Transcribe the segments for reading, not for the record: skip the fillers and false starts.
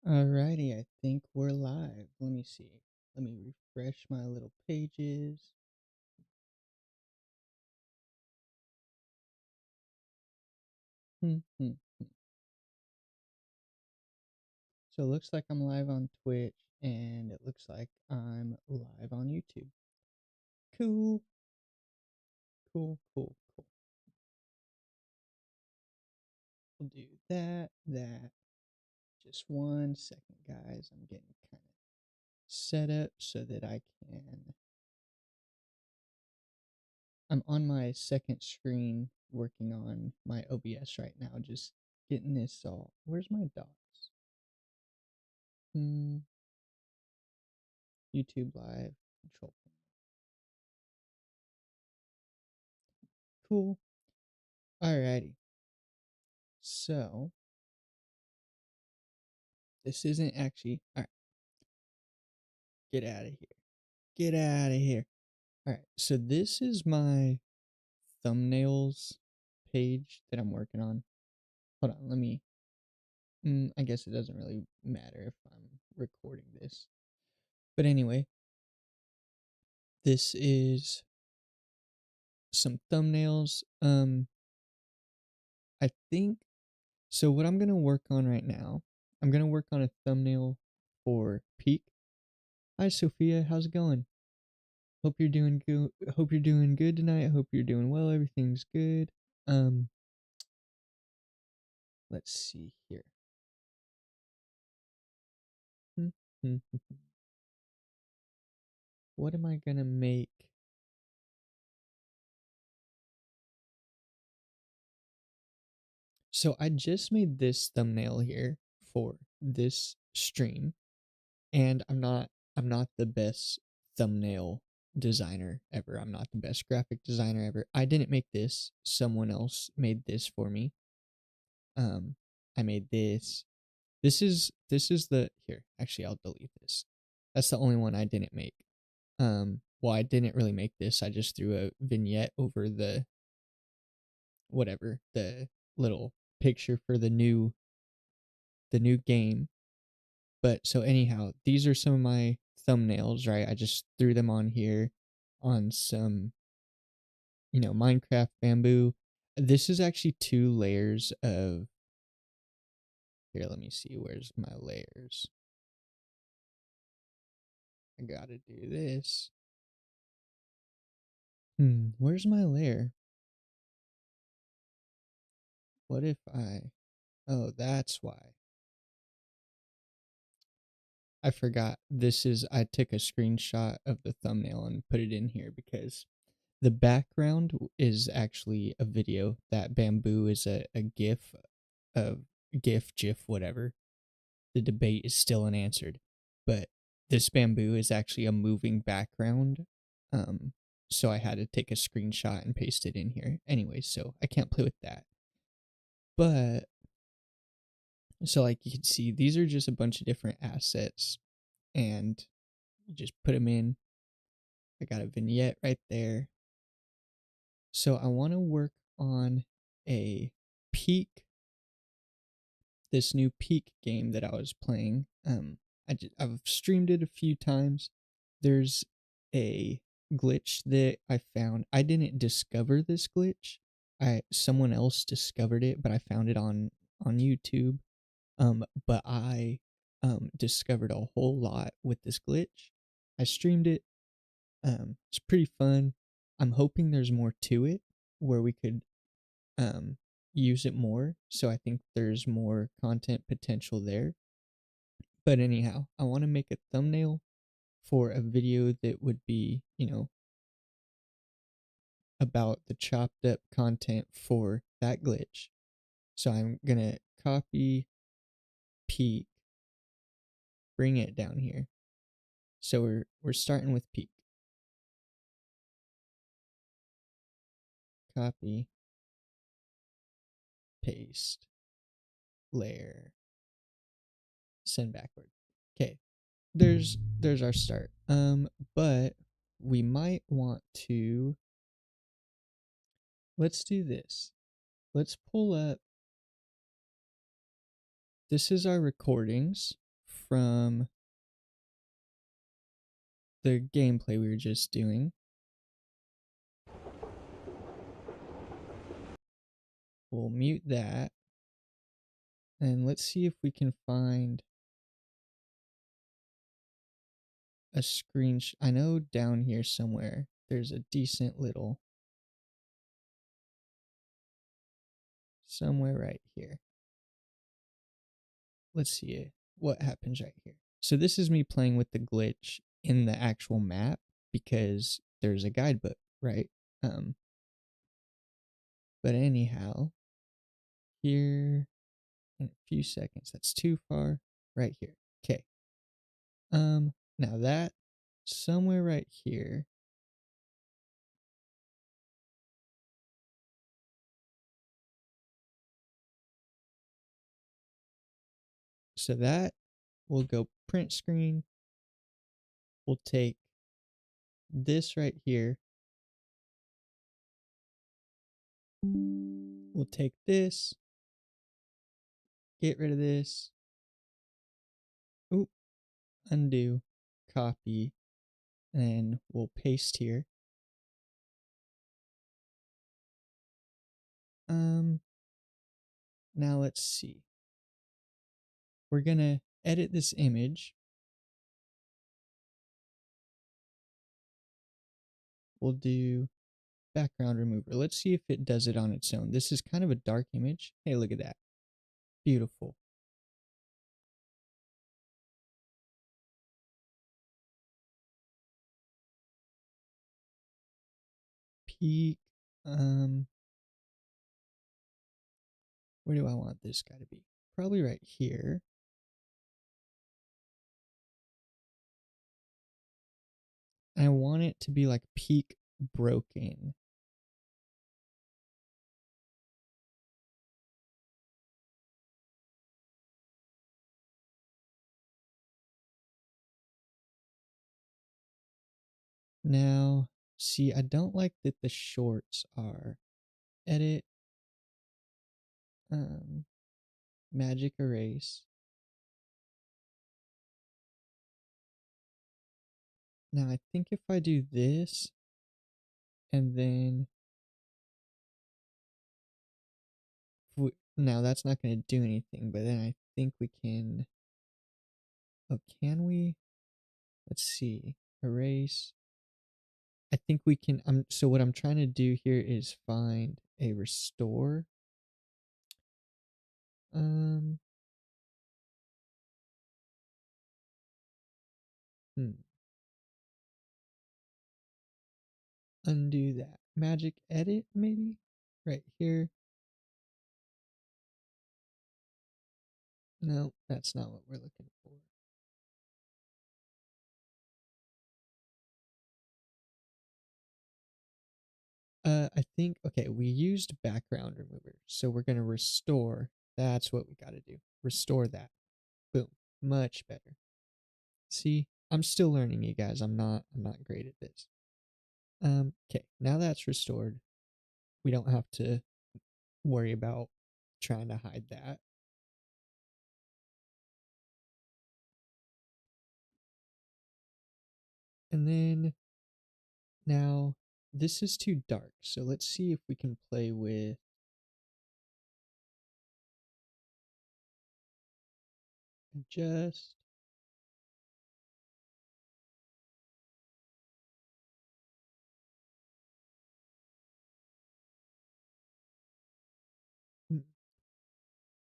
Alrighty, I think we're live. Let me see. Let me refresh my little pages. So it looks like I'm live on Twitch, and it looks like I'm live on YouTube. Cool. Cool, cool, cool. We'll do that. Just 1 second, guys. I'm getting kind of set up so that I can. I'm on my second screen working on my OBS right now, just getting this all. Where's my dots? YouTube Live control. Cool. Alrighty. So this isn't actually. Alright. Get out of here. Get out of here. Alright. So this is my thumbnails page that I'm working on. Hold on. Let me. I guess it doesn't really matter if I'm recording this. But anyway, this is some thumbnails. I think so. What I'm gonna work on right now, I'm gonna work on a thumbnail for Peak. Hi Sophia, how's it going? Hope you're doing good. Hope you're doing good tonight. Hope you're doing well. Everything's good. Um, let's see here. What am I gonna make? So I just made this thumbnail here for this stream, and I'm not the best thumbnail designer ever. I'm not the best graphic designer ever. I didn't make this. Someone else made this for me. I made this. This is the here. Actually, I'll delete this. That's the only one I didn't make. Well, I didn't really make this. I just threw a vignette over the whatever, the little picture for the new game. But so anyhow, these are some of my thumbnails, right? I just threw them on here on some, Minecraft bamboo. This is actually 2 layers of. Here, let me see. Where's my layers? I gotta do this. Where's my layer? What if I. Oh, that's why. I forgot. I took a screenshot of the thumbnail and put it in here because the background is actually a video. That bamboo is a GIF of GIF, whatever. The debate is still unanswered. But this bamboo is actually a moving background. So I had to take a screenshot and paste it in here. Anyway, so I can't play with that. But so like you can see, these are just a bunch of different assets, and you just put them in. I got a vignette right there. So I want to work on a Peak, this new Peak game that I was playing. I've streamed it a few times. There's a glitch that I found. I didn't discover this glitch. Someone else discovered it, but I found it on YouTube. But I discovered a whole lot with this glitch. I streamed it. It's pretty fun. I'm hoping there's more to it where we could use it more. So I think there's more content potential there. But anyhow, I want to make a thumbnail for a video that would be, about the chopped up content for that glitch. So I'm going to copy Peak, bring it down here. So we're starting with Peak. Copy, paste, layer, send backward. Okay. There's our start. But we might want to. Let's do this. Let's pull up. This is our recordings from the gameplay we were just doing. We'll mute that. And let's see if we can find a screenshot. I know down here somewhere there's a decent little, somewhere right here. Let's see what happens right here. So this is me playing with the glitch in the actual map because there's a guidebook, right? But anyhow, here in a few seconds, that's too far, right here. Okay. Now that somewhere right here, so that will go print screen. We'll take this right here. We'll take this, get rid of this. Oop, undo, copy, and we'll paste here. Now let's see. We're gonna edit this image. We'll do background remover. Let's see if it does it on its own. This is kind of a dark image. Hey, look at that. Beautiful. Peak. Where do I want this guy to be? Probably right here. I want it to be like peak broken. Now, see, I don't like that the shorts are edit, magic erase. Now, I think if I do this and then now that's not going to do anything, but then I think we can. Oh, can we? Let's see. Erase. I think we can. So what I'm trying to do here is find a restore. Um. Undo that. Magic edit, maybe? Right here. No, that's not what we're looking for. I think, okay, we used background remover, so we're going to restore. That's what we got to do. Restore that. Boom. Much better. See, I'm still learning, you guys. I'm not great at this. Okay, now that's restored. We don't have to worry about trying to hide that. And then now this is too dark, so let's see if we can play with adjust.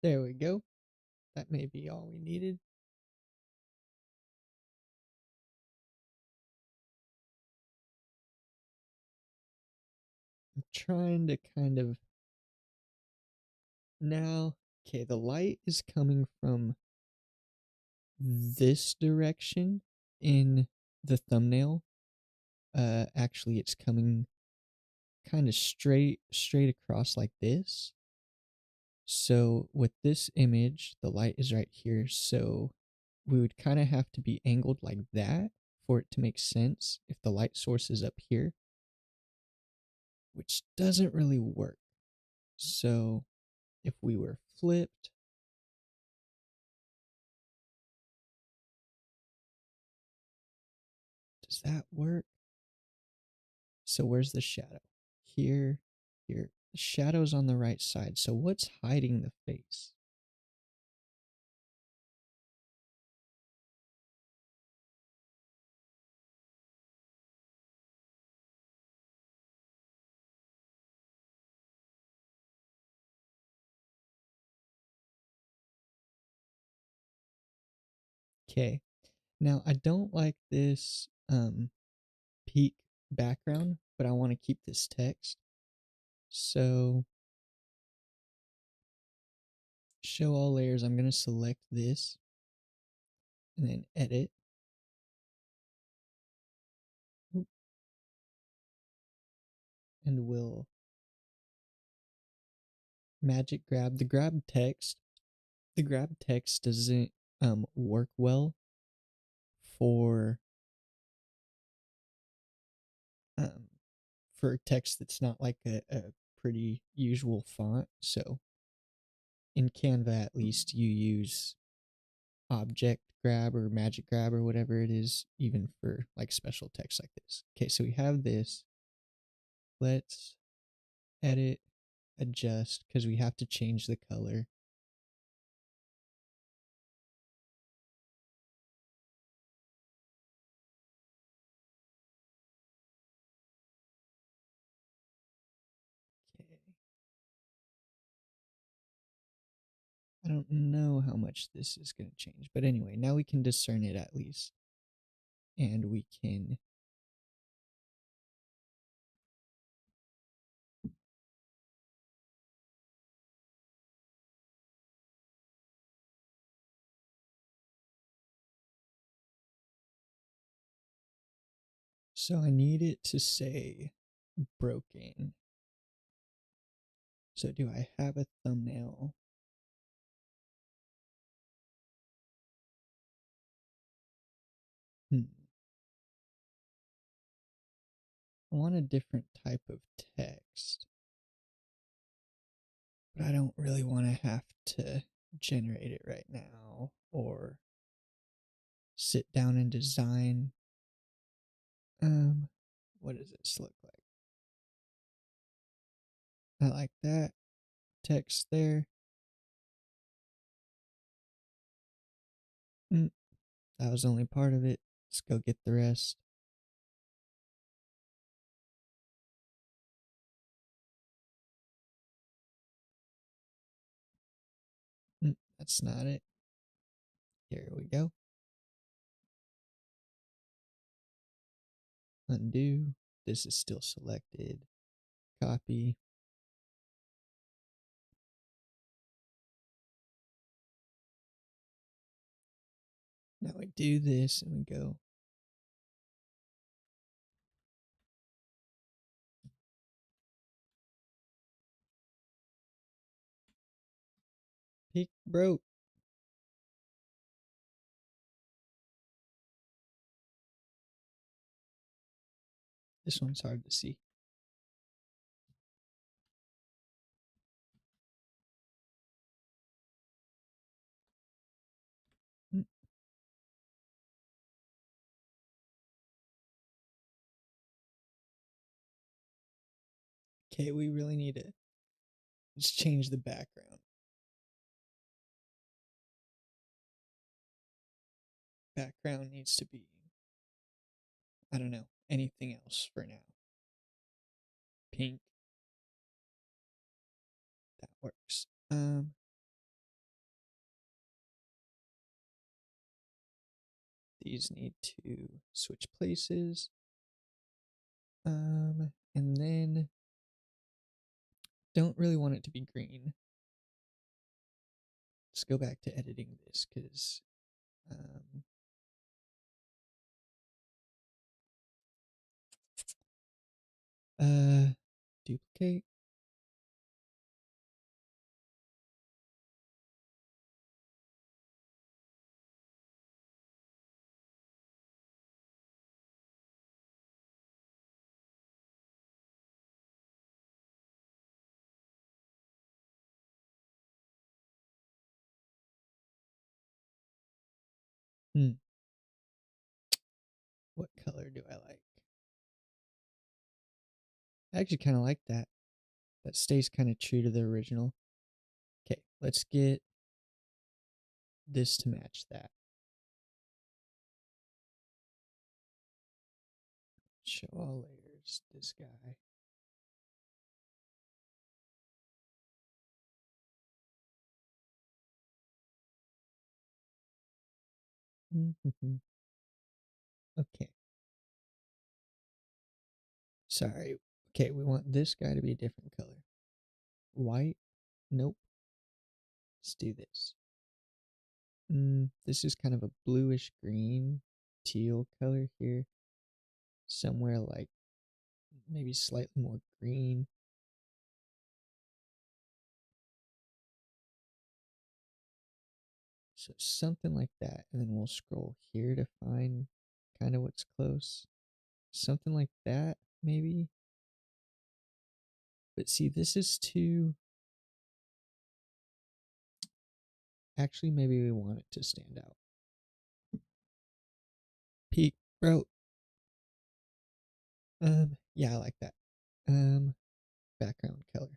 There we go. That may be all we needed. I'm trying to kind of now, okay, the light is coming from this direction in the thumbnail. Actually, it's coming kind of straight across like this. So with this image, the light is right here. So we would kind of have to be angled like that for it to make sense if the light source is up here, which doesn't really work. So if we were flipped, that work? So where's the shadow? Here, here. The shadow's on the right side. So what's hiding the face? Okay. Now I don't like this peak background, but I want to keep this text. So show all layers. I'm going to select this and then edit. And we'll magic grab. The grab text doesn't work well for um for text that's not like a pretty usual font. So in Canva at least you use object grab or magic grab or whatever it is, even for like special text like this. Okay, so we have this. Let's edit, adjust, because we have to change the color. Okay. I don't know how much this is going to change, but anyway, now we can discern it at least. And we can so I need it to say broken. So do I have a thumbnail? I want a different type of text, but I don't really want to have to generate it right now or sit down and design. What does this look like? I like that text there. That was only part of it. Let's go get the rest. That's not it. Here we go. Undo. This is still selected. Copy. Now we do this and we go pick broke. This one's hard to see. Okay, we really need to just change the background. Background needs to be, I don't know, anything else for now. Pink. That works. These need to switch places. And then don't really want it to be green. Let's go back to editing this because duplicate. What color do I like? I actually kind of like that. That stays kind of true to the original. Okay, let's get this to match that. Show all layers, this guy. Okay. Sorry. Okay, we want this guy to be a different color. White? Nope. Let's do this. This is kind of a bluish green, teal color here. Somewhere like maybe slightly more green. So something like that. And then we'll scroll here to find kind of what's close. Something like that, maybe. But see, this is too. Actually, maybe we want it to stand out. Peak, bro. Yeah, I like that. Background color.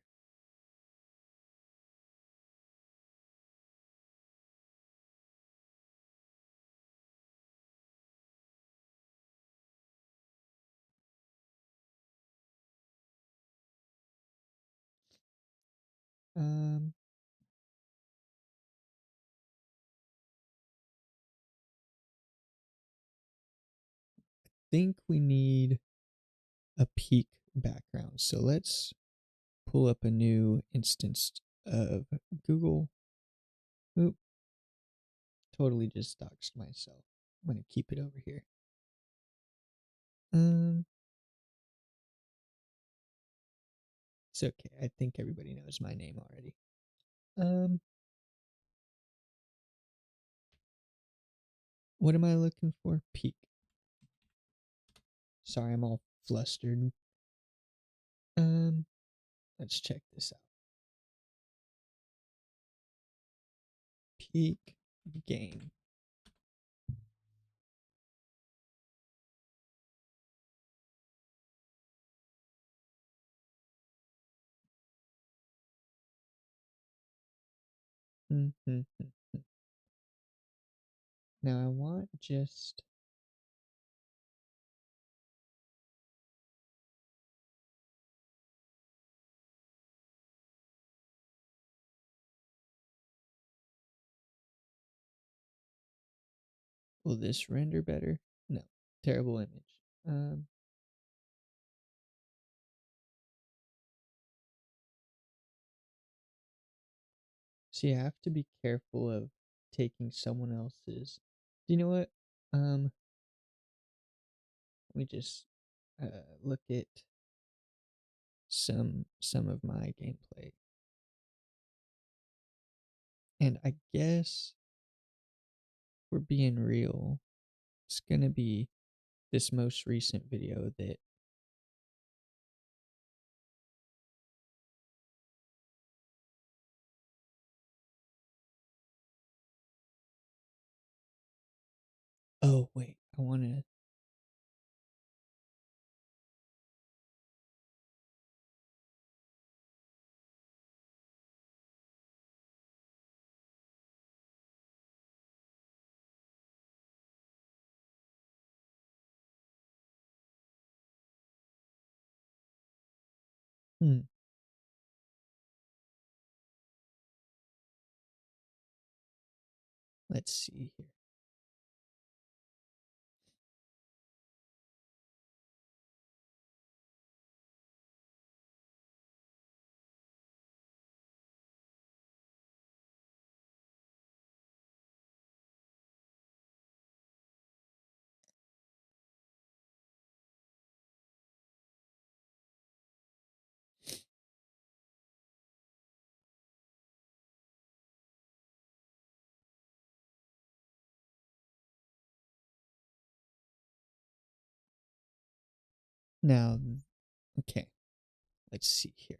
Um, think we need a peak background. So let's pull up a new instance of Google. Oop, totally just doxed myself. I'm gonna keep it over here. It's okay. I think everybody knows my name already. What am I looking for? Peak. Sorry, I'm all flustered. Let's check this out. Peak game. Now I want just will this render better? No. Terrible image. See, I have to be careful of taking someone else's. Do you know what? Let me just look at some of my gameplay. And I guess we're being real. It's gonna be this most recent video that oh wait, I wanna let's see here. Now okay, let's see here.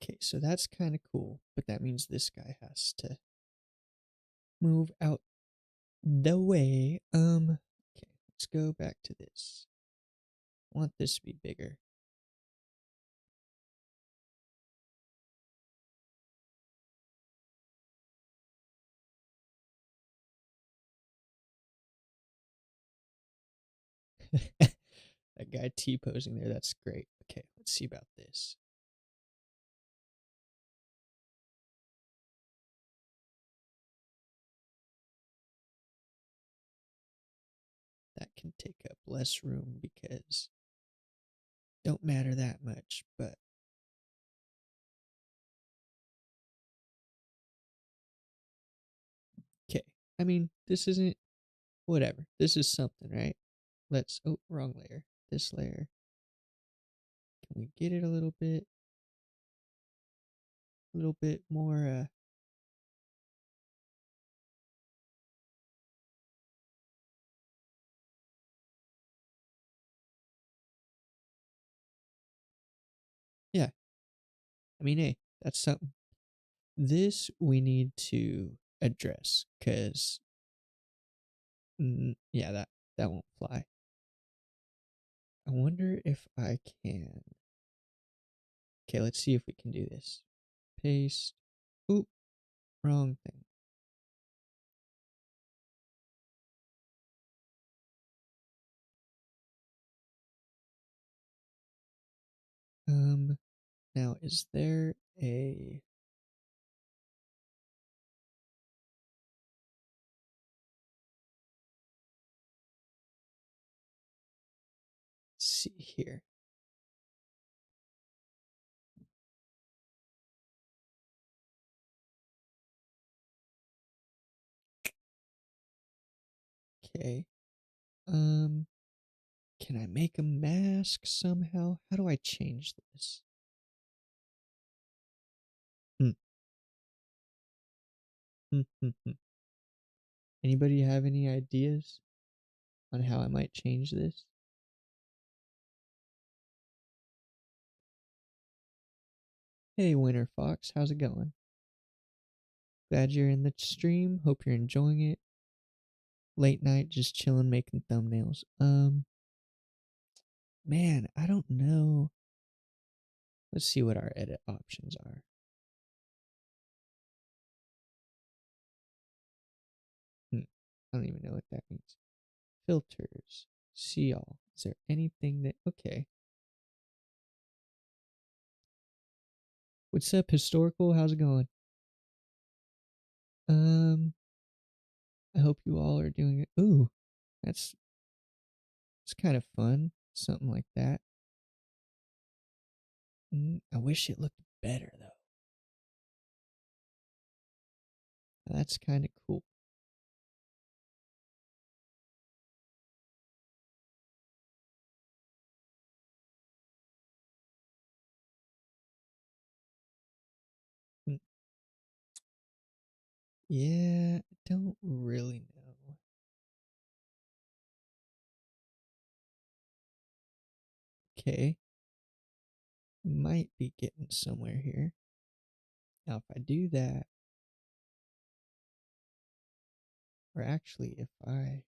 Okay, so that's kind of cool, but that means this guy has to move out the way. Okay, let's go back to this. I want this to be bigger. That guy T-posing there, that's great. Okay, let's see about this. That can take up less room because don't matter that much, but okay. I mean, this isn't whatever. This is something, right? Let's oh, wrong layer. This layer. Can we get it a little bit more yeah. I mean, hey, that's something. This we need to address cuz yeah, that won't fly. I wonder if I can. Okay, let's see if we can do this. Paste. Oop, wrong thing. Now is there a see here? Okay. Can I make a mask somehow? How do I change this? Hmm. Hmm, hmm, hmm. Anybody have any ideas on how I might change this? Hey, Winter Fox, how's it going? Glad you're in the stream. Hope you're enjoying it. Late night, just chilling, making thumbnails. Man, I don't know. Let's see what our edit options are. I don't even know what that means. Filters. See all. Is there anything that okay? What's up, historical? How's it going? Um, I hope you all are doing it. Ooh, that's it's kind of fun. Something like that. I wish it looked better though. That's kind of cool. Mm, Yeah, I don't really know. Okay, might be getting somewhere here. Now, if I do that, or actually, if I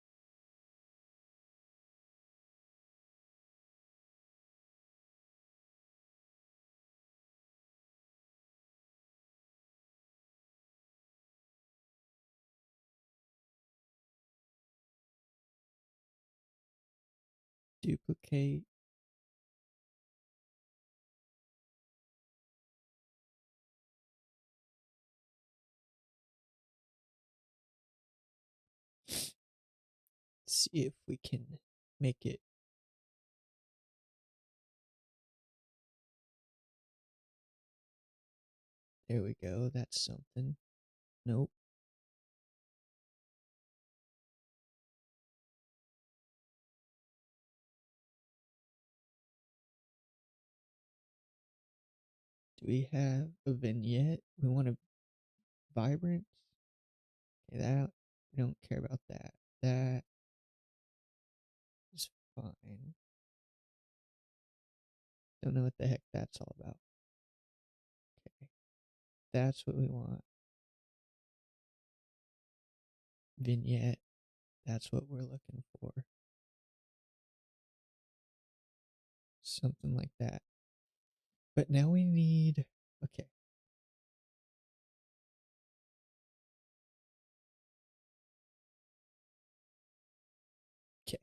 duplicate, see if we can make it. There we go. That's something. Nope. Do we have a vignette? We want a vibrance. Okay, that we don't care about that. That is fine. Don't know what the heck that's all about. That's what we want. Vignette. That's what we're looking for. Something like that. But now we need, okay. Okay.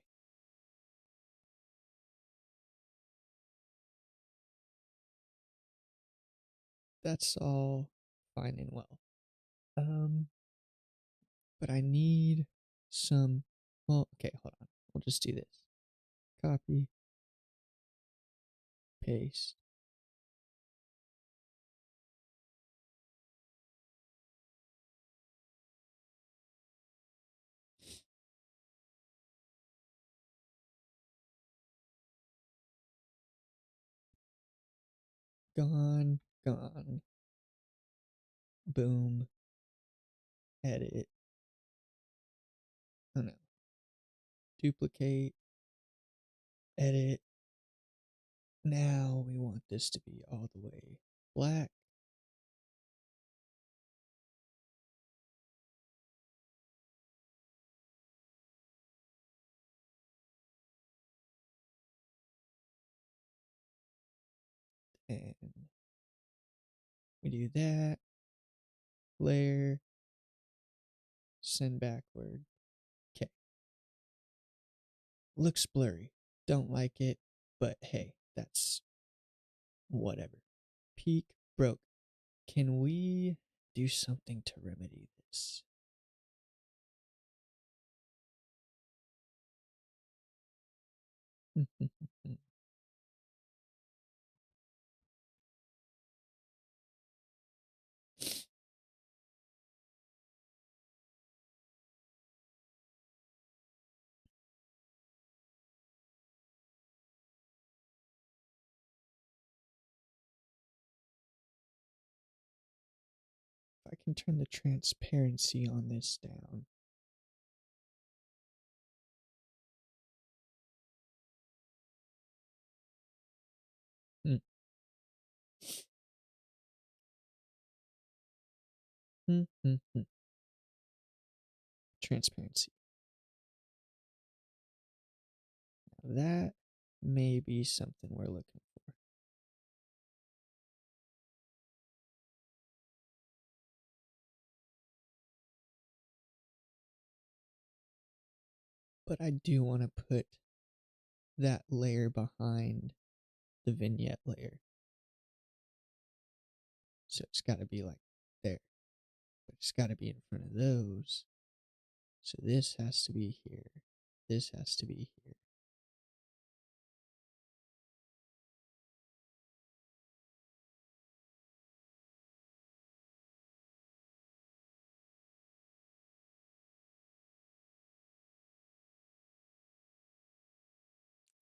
That's all fine and well. But I need some, well, okay, hold on. We'll just do this. Copy, paste. Gone, gone. Boom. Edit. Oh no. Duplicate. Edit. Now we want this to be all the way black. And we do that. Layer. Send backward. Okay. Looks blurry. Don't like it, but hey, that's whatever. Peak broke. Can we do something to remedy this? If I can turn the transparency on this down. Hmm. Transparency. Now that may be something we're looking for. But I do want to put that layer behind the vignette layer. So it's got to be like there. But it's got to be in front of those. So this has to be here. This has to be here.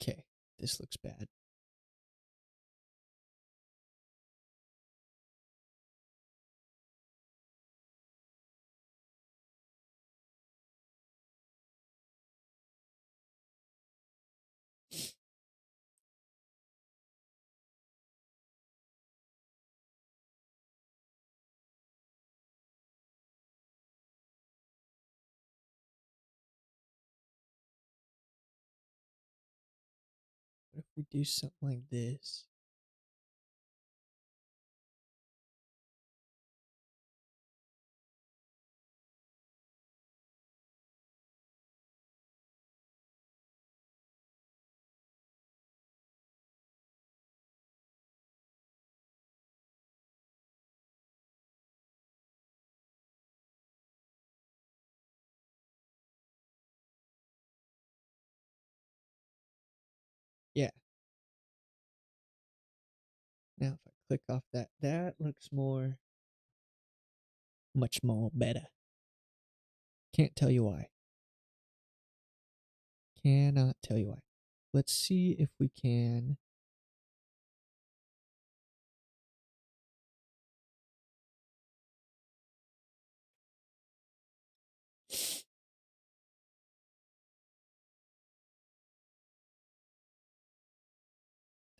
Okay, this looks bad. What if we do something like this? Yeah. Now if I click off that, that looks much more better. Can't tell you why. Cannot tell you why. Let's see if we can.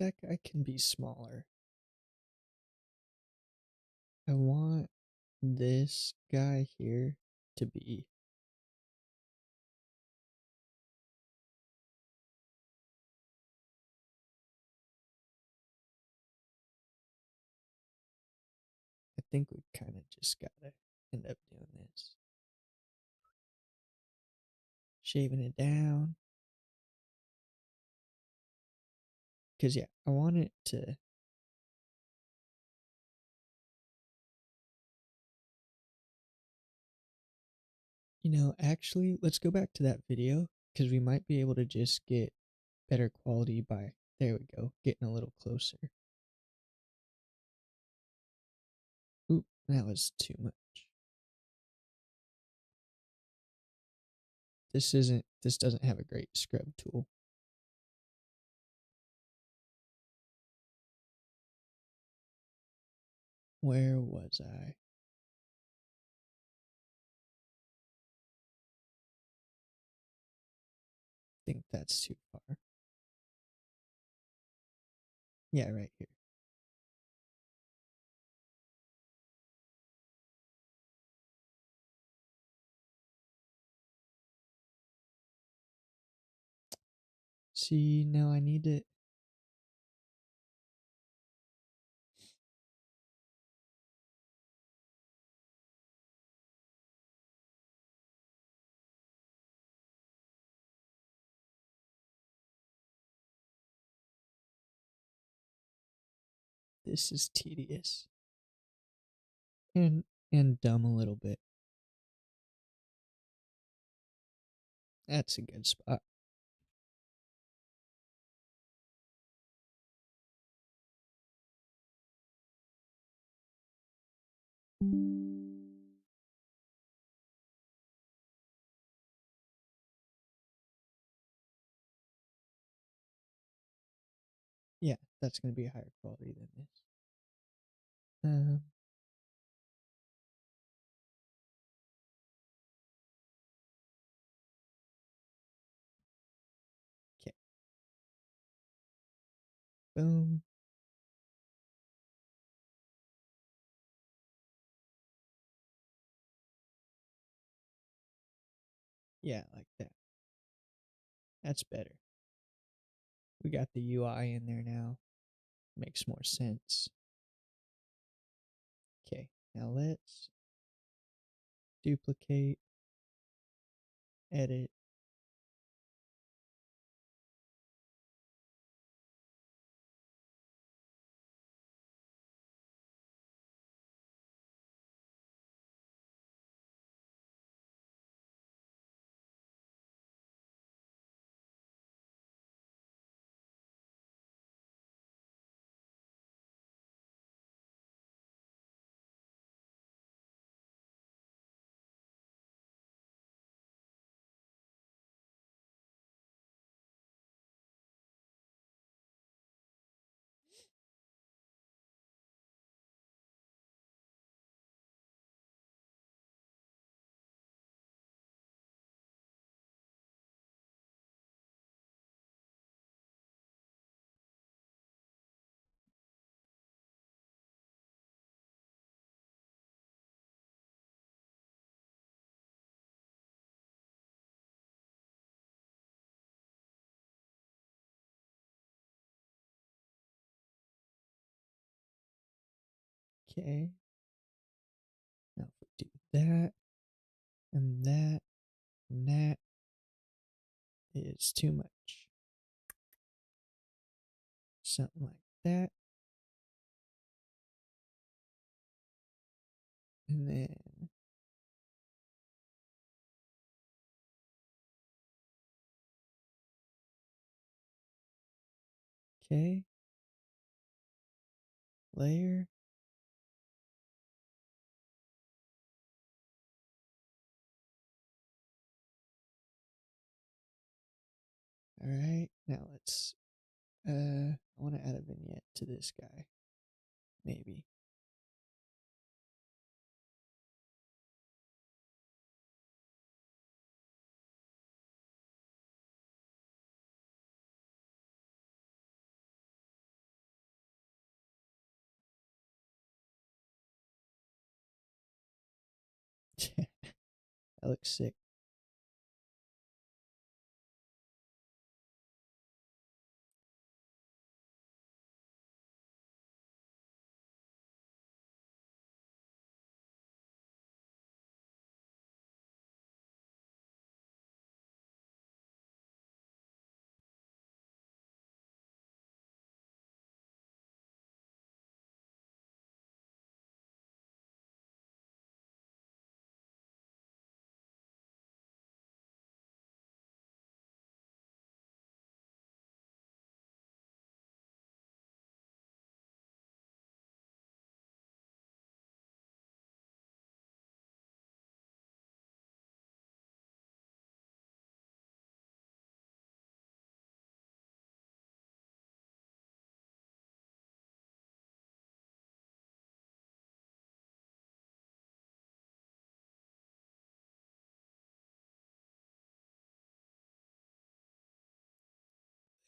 That guy can be smaller. I want this guy here to be. I think we kind of just gotta end up doing this. Shaving it down. Because, yeah, I want it to. Actually, let's go back to that video because we might be able to just get better quality by. There we go, getting a little closer. Oop, that was too much. This doesn't have a great scrub tool. Where was I? Think that's too far. Yeah, right here. See, now I need to. This is tedious. And dumb a little bit. That's a good spot. Yeah, that's going to be a higher quality than this. Okay. Boom. Yeah, like that. That's better. We got the UI in there now. Makes more sense. Okay, now let's duplicate, edit. Okay. Now if we do that, and that is too much. Something like that. And then okay. Layer. Alright, now let's I wanna add a vignette to this guy. Maybe. That looks sick.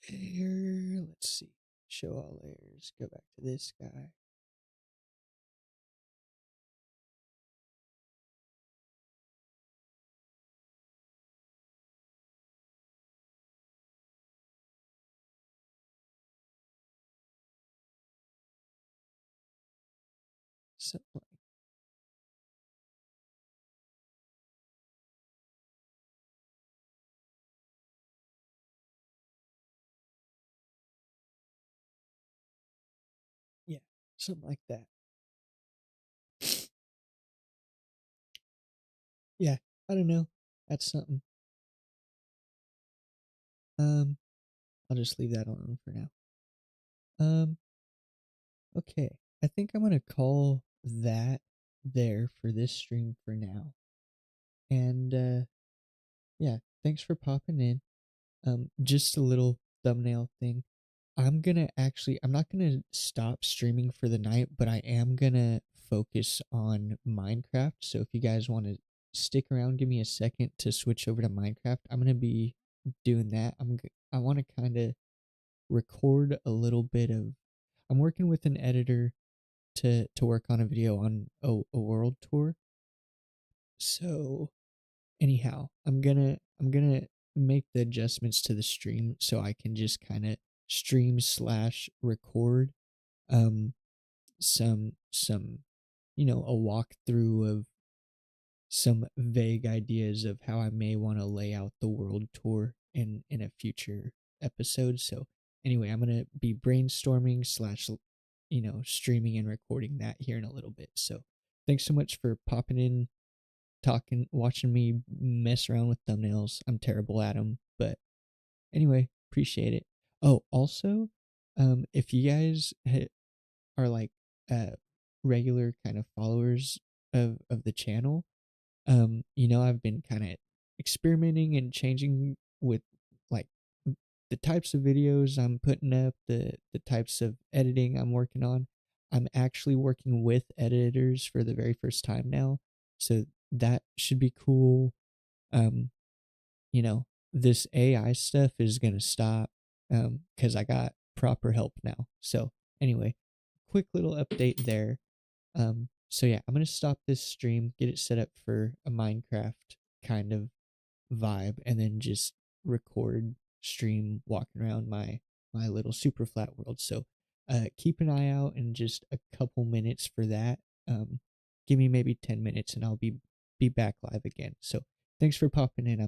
Here, let's see. Show all layers. Go back to this guy. Something like, yeah, something like that. Yeah, I don't know. That's something. I'll just leave that alone for now. Okay. I think I'm gonna call that there for this stream for now. And yeah, thanks for popping in. Just a little thumbnail thing. I'm not gonna stop streaming for the night, but I am gonna focus on Minecraft. So if you guys want to stick around, give me a second to switch over to Minecraft. I'm gonna be doing that. I want to kind of record a little bit of. I'm working with an editor to work on a video on a world tour. So anyhow, I'm gonna make the adjustments to the stream so I can just kind of stream slash record um some a walkthrough of some vague ideas of how I may want to lay out the world tour in a future episode. So anyway, I'm gonna be brainstorming slash streaming and recording that here in a little bit. So thanks so much for popping in, talking, watching me mess around with thumbnails. I'm terrible at them, but anyway, appreciate it. Oh, also, if you guys are like regular kind of followers of the channel, I've been kind of experimenting and changing with like the types of videos I'm putting up, the types of editing I'm working on. I'm actually working with editors for the very first time now, so that should be cool. Um, this AI stuff is gonna stop because I got proper help now. So anyway, quick little update there. So yeah, I'm gonna stop this stream, get it set up for a Minecraft kind of vibe, and then just record stream walking around my little super flat world. So keep an eye out in just a couple minutes for that. Give me maybe 10 minutes and I'll be back live again. So thanks for popping in. I'm